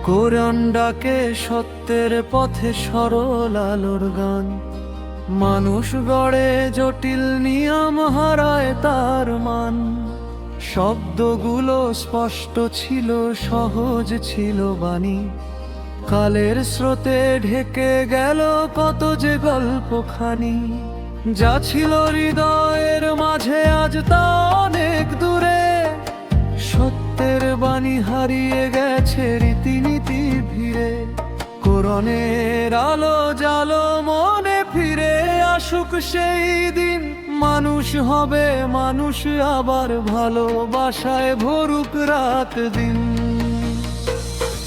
কোরআন ডাকে সত্যের পথে সরল আলোর গান। মানুষ গড়ে জটিল নিয়ম, হারায় তার মান। শব্দগুলো স্পষ্ট ছিল, সহজ ছিল বাণী। কালের স্রোতে ঢেকে গেল কত যে গল্পখানি। যা ছিল হৃদয়ের মাঝে আজ তা অনেক দূরে। সত্যের বাণী হারিয়ে গেছে রীতিনীতির ভিড়ে। কোরআনের আলো জালো মনে ফিরে আসুক সেই দিন। মানুষ হবে মানুষ আবার, ভালোবাসায় ভরুক রাত দিন।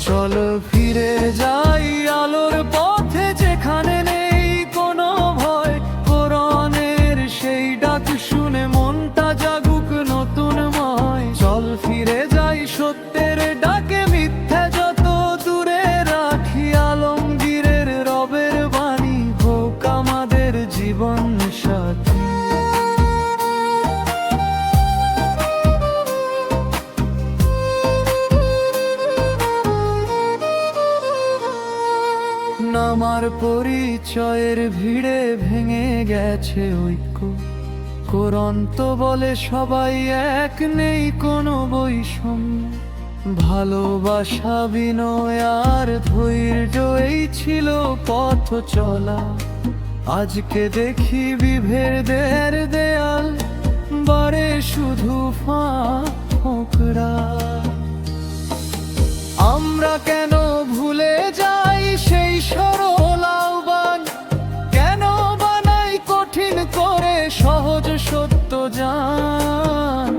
চলো ফিরে যাই আলোর পথে, যেখানে নেই কোনো ভয়। কোরআনের সেই ডাক শুনে মনটা জাগুক নতুনময়। চল ফিরে যাই সত্যের ডাকে, মিথ্যা যত দূরে রাখি। আলমগীরের রবের বাণী হোক আমাদের জীবন সাথী। নামার পরিচয়ের ভিড়ে ভেঙে গেছে ঐক্য। কোরআন তো বলে সবাই এক, নেই কোনো বৈষম্য। ভালোবাসা, বিনয় আর ধৈর্য এই ছিল পথ চলা। আজকে দেখি বিভেদের দেয়াল বারে শুধু ফাঁকরা। আমরা কেন ভুলে যাই সেই সরল আহ্বান? কেন বানাই কঠিন করে সহজ সত্য জান?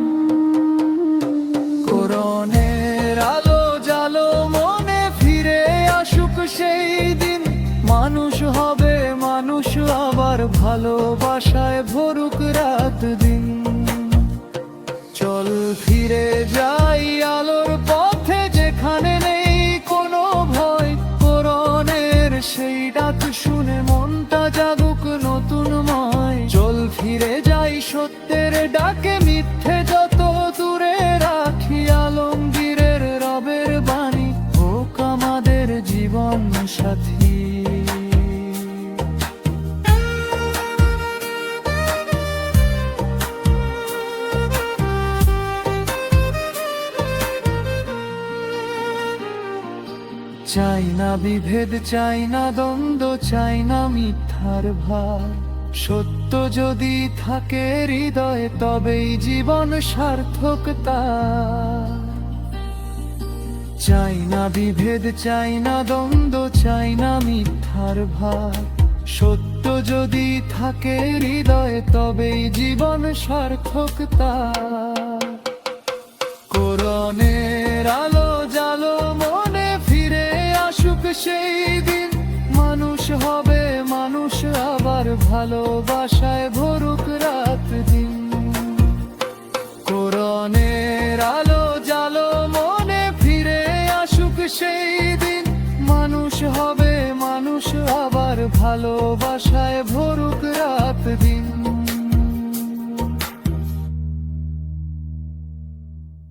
কোরআনের আলো জালো মনে ফিরে আসুক সেই দিন। মানুষ হবে মানুষ আবার, ভালোবাসায় ভরুক রাত দিন। চল ফিরে যাই আলোর পথে, যেখানে নেই কোনো ভয়। কোরআনের সেই ডাক শুনে মনটা জাগুক নতুনময়। চল ফিরে যাই সত্যের ডাকে, মিথ্যে যত দূরে রাখি। আলমগীরের রবের বাণী হোক আমাদের জীবন সাথী। চাই না বিভেদ, চাই না দ্বন্দ্ব, চাই না মিথ্যার ভার। সত্য যদি থাকে হৃদয়ে তবেই জীবন সার্থকতা। চাই না বিভেদ, চাই না দ্বন্দ্ব, চাই না মিথ্যার ভার। সত্য যদি থাকে হৃদয়ে তবেই জীবন সার্থকতা। কোরআনের আলো জালো মনে ফিরে আসুক সেই দিন। মানুষ হবে মানুষ আবার, ভালোবাসায় ভরুক রাত।